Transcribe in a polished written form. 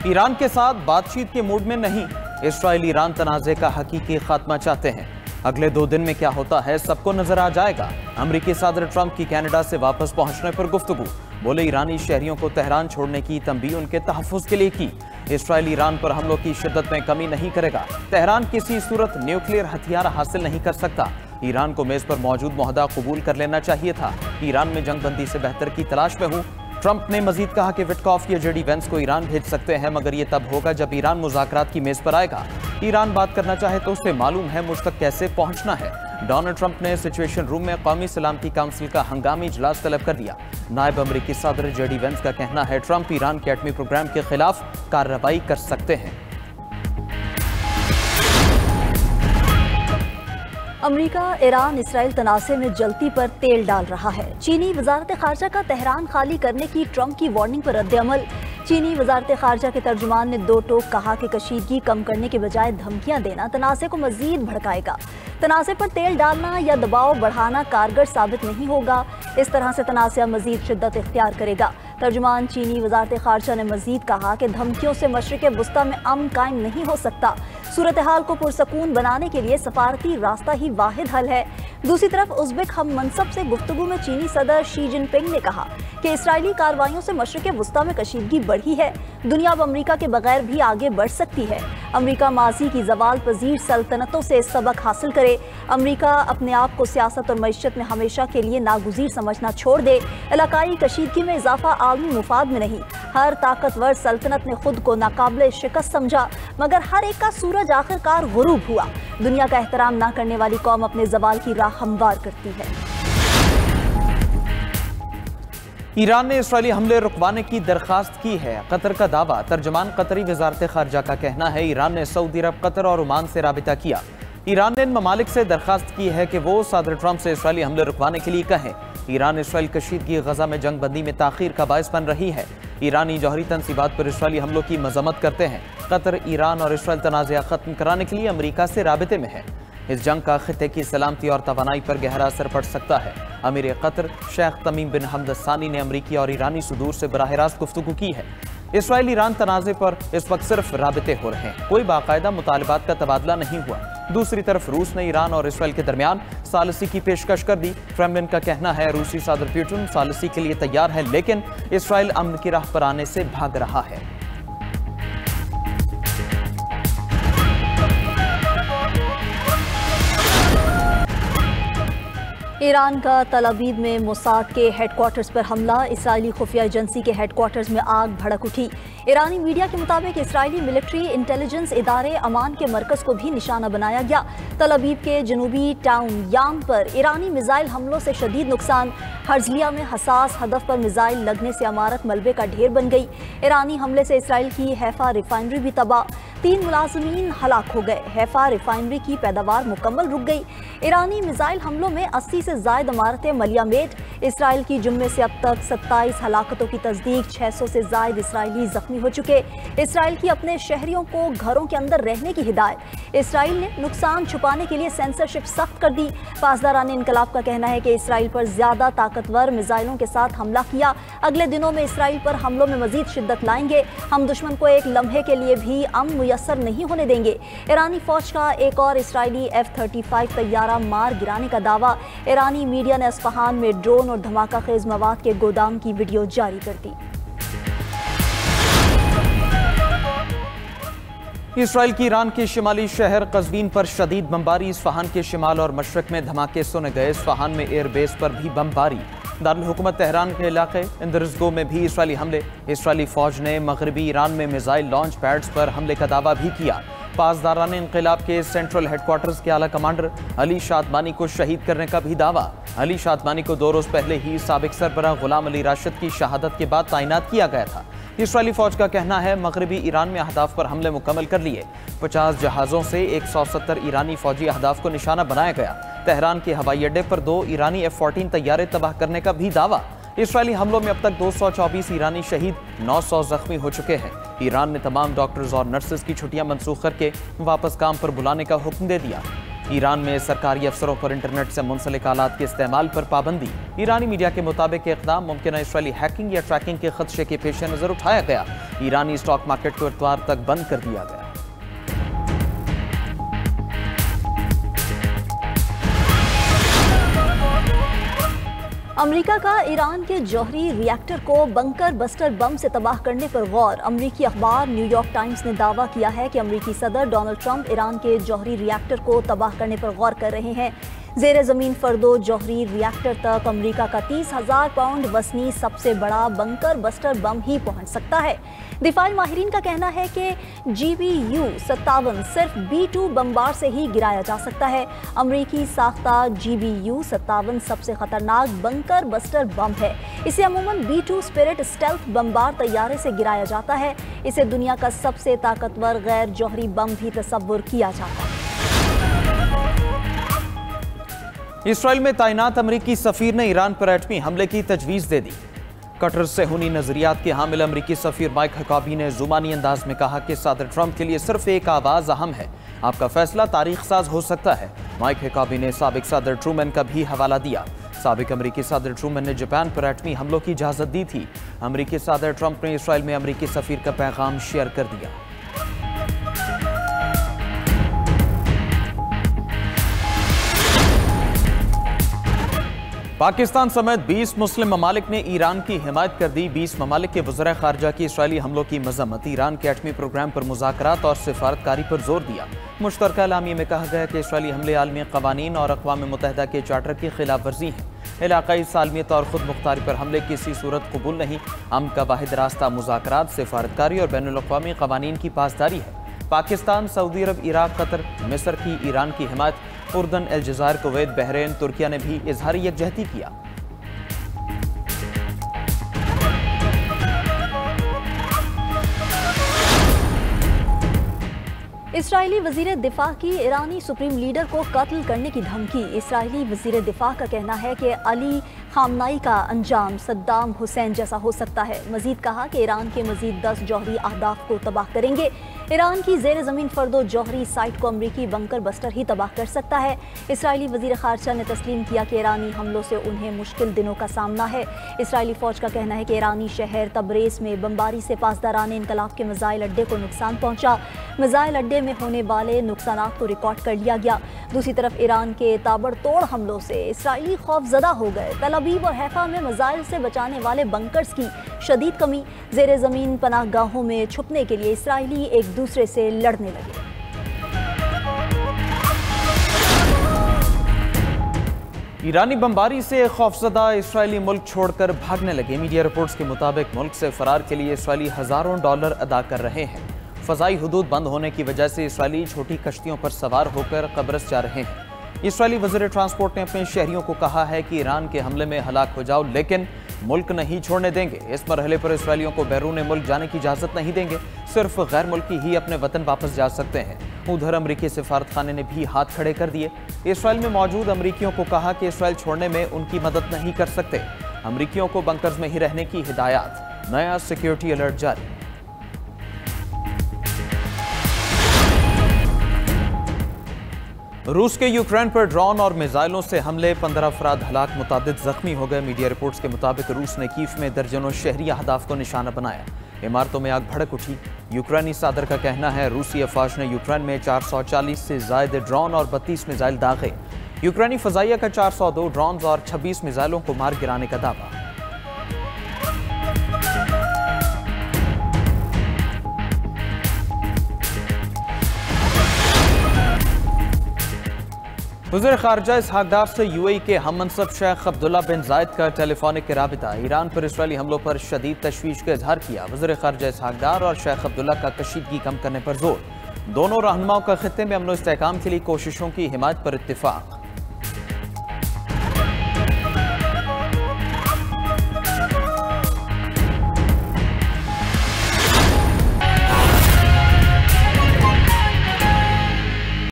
Iran के साथ बातचीत के मूड में नहीं, इस्राइल ईरान तनाज़े का हकीकी खात्मा चाहते हैं। अगले 2 दिन में क्या होता है सबको नजर आ जाएगा। अमेरिकी सदर ट्रंप की कनाडा से वापस पहुंचने पर गुफ्तगू, बोले ईरानी शहरियों को तेहरान छोड़ने की तंबीह उनके तहफ़्फ़ुज़ के लिए की। इस्राइल ईरान पर हमलों की शिद्दत में कमी नहीं करेगा। तेहरान किसी सूरत न्यूक्लियर हथियार हासिल नहीं कर सकता। ईरान को मेज पर मौजूद मुआहदा कबूल कर लेना चाहिए था। ईरान में जंगबंदी से बेहतर की तलाश में हूँ। ट्रंप ने मजीद कहा कि विटकॉफ या जेडी वेंस को ईरान भेज सकते हैं, मगर ये तब होगा जब ईरान मुज़ाकरात की मेज पर आएगा। ईरान बात करना चाहे तो उसे मालूम है मुझ तक कैसे पहुंचना है। डोनाल्ड ट्रंप ने सिचुएशन रूम में कौमी सलामती काउंसिल का हंगामी इजलास तलब कर दिया। नायब अमरीकी सदर जेडी वेंस का कहना है ट्रंप ईरान के एटमी प्रोग्राम के खिलाफ कार्रवाई कर सकते हैं। अमेरिका ईरान इसराइल तनाज़े में जल्दी पर तेल डाल रहा है। चीनी वजारत खारजा का तेहरान खाली करने की ट्रंप की वार्निंग पर रद्द-ए-अमल। चीनी वजारत खारजा के तर्जुमान ने 2 टोक कहा कि कशीदगी कम करने के बजाय धमकियां देना तनाज़े को मजीद भड़काएगा। तनाज़े पर तेल डालना या दबाव बढ़ाना कारगर साबित नहीं होगा। इस तरह से तनाज़ा मजीद शिद्दत इख्तियार करेगा। तर्जुमान चीनी वजारत खारजा ने मजीद कहा कि धमकियों से मशरिक़ वुस्ता में अमन कायम नहीं हो सकता। सूरत हाल को पुरसकून बनाने के लिए सफारती रास्ता ही वाहिद हल है। दूसरी तरफ उज़्बेक हम मनसब से गुफ्तगू में चीनी सदर शी जिनपिंग ने कहा कि इसराइली कार्रवाइयों से मशरिक़ वुस्ता में कशीदगी बढ़ी है। दुनिया अब अमरीका के बगैर भी आगे बढ़ सकती है। अमरीका माजी की जवाल पजीर सल्तनतों से सबक हासिल करे। अमरीका अपने आप को सियासत और मईशत में हमेशा के लिए नागुज़ीर समझना छोड़ दे। इलाकाई कशीदगी में इजाफा आलमी मुफाद में नहीं। हर ताकतवर सल्तनत ने खुद को नाकाबिले शिकस्त समझा, मगर हर एक का सूरज आखिरकार गुरूब हुआ। दुनिया का एहतराम न करने वाली कौम अपने जवाल की राह हमवार करती है। ईरान ने इसराइली हमले रुकवाने की दरखास्त की है, कतर का दावा। तर्जमान कतरी वजारत खारजा का कहना है ईरान ने सऊदी अरब, कतर और ओमान से राबिता किया। ईरान ने इन ममालिक से दरखास्त की है कि वो सदर ट्रंप से इसराइली हमले रुकवाने के लिए कहें। ईरान इसराइल कशीदगी गजा में जंग बंदी में ताखीर का बायस बन रही है। ईरानी जौहरी तनसीबात पर इसराइली हमलों की मजम्मत करते हैं। कतर ईरान और इसराइल तनाज़ा खत्म कराने के लिए अमरीका से राबिते में है। इस जंग का खित्ते की सलामती और तवानाई पर गहरा असर पड़ सकता है। अमीर कतर शेख तमीम बिन हमद सानी ने अमरीकी और ईरानी सुदूर से बराह रास्त गुफ्तगू की है। इसराइल ईरान तनाज़े पर इस वक्त सिर्फ राबिते हो रहे हैं, कोई बाकायदा मुतालबात का तबादला नहीं हुआ। दूसरी तरफ रूस ने ईरान और इसराइल के दरमियान सालिसी की पेशकश कर दी। क्रेमलिन का कहना है रूसी सदर पुतिन सालिसी के लिए तैयार है, लेकिन इसराइल अमन की राह पर आने से भाग रहा है। ईरान का तल अवीव में मोसाद के हेडक्वार्टर्स पर हमला। इसराइली खुफिया एजेंसी के हेडक्वार्टर्स में आग भड़क उठी। ईरानी मीडिया के मुताबिक इसराइली मिलिट्री इंटेलिजेंस इदारे अमान के मरकज को भी निशाना बनाया गया। तल अवीव के जनूबी टाउन याम पर ईरानी मिसाइल हमलों से शदीद नुकसान। हर्जलिया में हसास हदफ पर मिसाइल लगने से इमारत मलबे का ढेर बन गई। ईरानी हमले से इसराइल की हैफा रिफाइनरी भी तबाह। 3 मुलाजमीन हलाक हो गए। हैफा रिफाइनरी की पैदावार मुकम्मल रुक गई। ईरानी मिसाइल हमलों में 80 से ज़ायद इमारतें मलियामेट। इसराइल की जुम्मे से अब तक 27 हलाकतों की तस्दीक। 600 से ज़ायद इसराइली जख्मी हो चुके। इसराइल की अपने शहरियों को घरों के अंदर रहने की हिदायत। इसराइल ने नुकसान छुपाने के लिए सेंसरशिप सख्त कर दी। पासदारान इनकलाब का कहना है कि इसराइल पर ज़्यादा ताकतवर मिसाइलों के साथ हमला किया। अगले दिनों में इसराइल पर हमलों में मजीद शिद्दत लाएंगे। हम दुश्मन को एक लम्हे के लिए भी अमन मुयस्सर नहीं होने देंगे। ईरानी फौज का एक और इसराइली F-35 तैयारा मार गिराने का दावा। ईरानी मीडिया ने अस्फहान में ड्रोन और धमाका खेज मवाद के गोदाम की वीडियो जारी कर दी। इसराइल की ईरान के शिमाली शहर कज़वीन पर शदीद बमबारी। इस्फहान के शिमाल और मशरक में धमाके सुने गए। इस्फहान में एयरबेस पर भी बमबारी। दारुल हुकूमत तेहरान के इलाके इंदरजगो में भी इसराइली हमले। इसराइली फौज ने मगरबी ईरान में मिसाइल लॉन्च पैड्स पर हमले का दावा भी किया। पासदारान इनकलाब के सेंट्रल हेडक्वार्टर्स के आला कमांडर अली शादमानी को शहीद करने का भी दावा। अली शादमानी को 2 रोज पहले ही साबिक सरबराह गुलाम अली राशिद की शहादत के बाद तैनात किया गया था। इसराइली फौज का कहना है मगरबी ईरान में अहदाफ पर हमले मुकम्मल कर लिए। 50 जहाज़ों से 170 ईरानी फौजी अहदाफ को निशाना बनाया गया। तेहरान के हवाई अड्डे पर 2 ईरानी F-14 तैयारे तबाह करने का भी दावा। इसराइली हमलों में अब तक 224 ईरानी शहीद, 900 जख्मी हो चुके हैं। ईरान ने तमाम डॉक्टर्स और नर्सेज की छुट्टियां मनसूख करके वापस काम पर बुलाने का हुक्म दे दिया। ईरान में सरकारी अफसरों पर इंटरनेट से मुंसलिक आलात के इस्तेमाल पर पाबंदी। ईरानी मीडिया के मुताबिक इक़दाम मुमकिन इसराइली हैकिंग या ट्रैकिंग के खदशे के पेश नज़र उठाया गया। ईरानी स्टॉक मार्केट को इतवार तक बंद कर दिया गया। अमेरिका का ईरान के जौहरी रिएक्टर को बंकर बस्टर बम से तबाह करने पर गौर। अमेरिकी अखबार न्यूयॉर्क टाइम्स ने दावा किया है कि अमेरिकी सदर डोनाल्ड ट्रंप ईरान के जौहरी रिएक्टर को तबाह करने पर गौर कर रहे हैं। ज़ेर ज़मीन फर्दो जौहरी रिएक्टर तक अमेरिका का 30,000 पाउंड वजनी सबसे बड़ा बंकर बस्टर बम ही पहुंच सकता है। दिफाई माहिरीन का कहना है कि GBU-57 सिर्फ B-2 बमबार से ही गिराया जा सकता है। अमेरिकी साख्ता GBU-57 सबसे खतरनाक बंकर बस्टर बम है। इसे अमूमन B-2 स्पिरिट स्टेल्थ बमबार तैयारे से गिराया जाता है। इसे दुनिया का सबसे ताकतवर गैर जौहरी बम भी तस्वुर किया जाता है। इसराइल में तैनात अमरीकी सफीर ने ईरान पर एटमी हमले की तजवीज़ दे दी। कटर से हुनी नजरियात के हामिल अमरीकी सफीर माइक हकाबी ने जुबानी अंदाज में कहा कि सदर ट्रंप के लिए सिर्फ एक आवाज़ अहम है, आपका फैसला तारीख साज हो सकता है। माइक हकाबी ने साबिक सदर ट्रूमैन का भी हवाला दिया। साबिक अमरीकी सदर ट्रूमैन ने जापान पर एटमी हमलों की इजाज़त दी थी। अमरीकी सदर ट्रंप ने इसराइल में अमरीकी सफीर का पैगाम शेयर कर दिया। पाकिस्तान समेत 20 मुस्लिम ममालिक ने ईरान की हिमायत कर दी। 20 ममालिक के वज़ीर ख़ारजा की इसराइली हमलों की मज़म्मत। ईरान के एटमी प्रोग्राम पर मुज़ाकरात और सिफारतकारी पर जोर दिया। मुश्तरका एलामिये में कहा गया कि इसराइली हमले आलमी क़वानीन और अक़वाम मुत्तहिदा के चार्टर की खिलाफ वर्जी हैं। इलाक़ाई सालमियत और ख़ुद मुख्तारी पर हमले किसी सूरत कबूल नहीं। अमन का वाहिद रास्ता मुज़ाकरात, सिफारतकारी और बैनुल अक़वामी क़वानीन की पासदारी है। पाकिस्तान, सऊदी अरब, इराक, कतर, मिस्र की ईरान की हिमायत, उर्दन, अलजज़ायर, कुवैत, बहरीन, तुर्किया ने भी इजहार यकजहती किया। इसराइली वजीर दिफा की ईरानी सुप्रीम लीडर को कत्ल करने की धमकी। इसराइली वजीर दिफा का कहना है कि अली खामनाई का अंजाम सद्दाम हुसैन जैसा हो सकता है। मजीद कहा कि ईरान के मजीद 10 जौहरी अहदाफ को तबाह करेंगे। ईरान की ज़ेर ज़मीन फर्दो जौहरी साइट को अमरीकी बंकर बस्टर ही तबाह कर सकता है। इसराइली वजीर खारजा ने तस्लीम किया कि ईरानी हमलों से उन्हें मुश्किल दिनों का सामना है। इसराइली फ़ौज का कहना है कि ईरानी शहर तबरेज़ में बमबारी से पासदारान इनकलाब के मिसाइल अड्डे को नुकसान पहुँचा। मिसाइल अड्डे में होने वाले नुकसान को रिकॉर्ड कर लिया गया। दूसरी तरफ ईरान के ताबड़तोड़ हमलों से इसराइली खौफजदा हो गए। तल अवीव और हैफा में मिसाइल से बचाने वाले बंकर्स की शदीद कमी। ज़ेर ज़मीन पनाहगाहों में छुपने के लिए इसराइली एक दूसरे से लड़ने लगे। ईरानी बमबारी से खौफजदा इसराइली मुल्क छोड़कर भागने लगे। मीडिया रिपोर्ट्स के मुताबिक मुल्क से फरार के लिए इसराइली हज़ारों डॉलर अदा कर रहे हैं। फ़ज़ाई हुदूद बंद होने की वजह से इसराइली छोटी कश्तियों पर सवार होकर कब्रस जा रहे हैं। इसराइली वज़ीर ट्रांसपोर्ट ने अपने शहरियों को कहा है कि ईरान के हमले में हलाक हो जाओ, लेकिन मुल्क नहीं छोड़ने देंगे। इस मरहले पर इसराइलियों को बैरून मुल्क जाने की इजाज़त नहीं देंगे। सिर्फ गैर मुल्की ही अपने वतन वापस जा सकते हैं। उधर अमरीकी सिफारत खाने ने भी हाथ खड़े कर दिए। इसराइल में मौजूद अमरीकियों को कहा कि इसराइल छोड़ने में उनकी मदद नहीं कर सकते। अमरीकियों को बंकर्स में ही रहने की हिदायत। नया सिक्योरिटी अलर्ट जारी। रूस के यूक्रेन पर ड्रोन और मिसाइलों से हमले, 15 अफराद हलाक, मुतादिद जख्मी हो गए। मीडिया रिपोर्ट्स के मुताबिक रूस ने कीव में दर्जनों शहरी अहदाफ को निशाना बनाया। इमारतों में आग भड़क उठी। यूक्रेनी सदर का कहना है रूसी अफवाज ने यूक्रेन में 440 से ज्यादा ड्रोन और 32 मिसाइल दागे। यूक्रेनी फजाइया का 402 ड्रोन और 26 मिसाइलों को मार गिराने का दावा। वज़ीर ख़ारजा इसहाक़ डार से यूएई के हम मनसब शेख अब्दुल्ला बिन जायद का टेलीफोनिक राबिता। ईरान पर इसराइली हमलों पर शदीद तशवीश का इजहार किया। वज़ीर ख़ारजा इसहाक़ डार और शेख अब्दुल्ला का कशीदगी कम करने पर जोर। दोनों रहनुमाओं का खित्ते में अमन व इस्तेहकाम के लिए कोशिशों की हिमायत पर इत्तिफाक।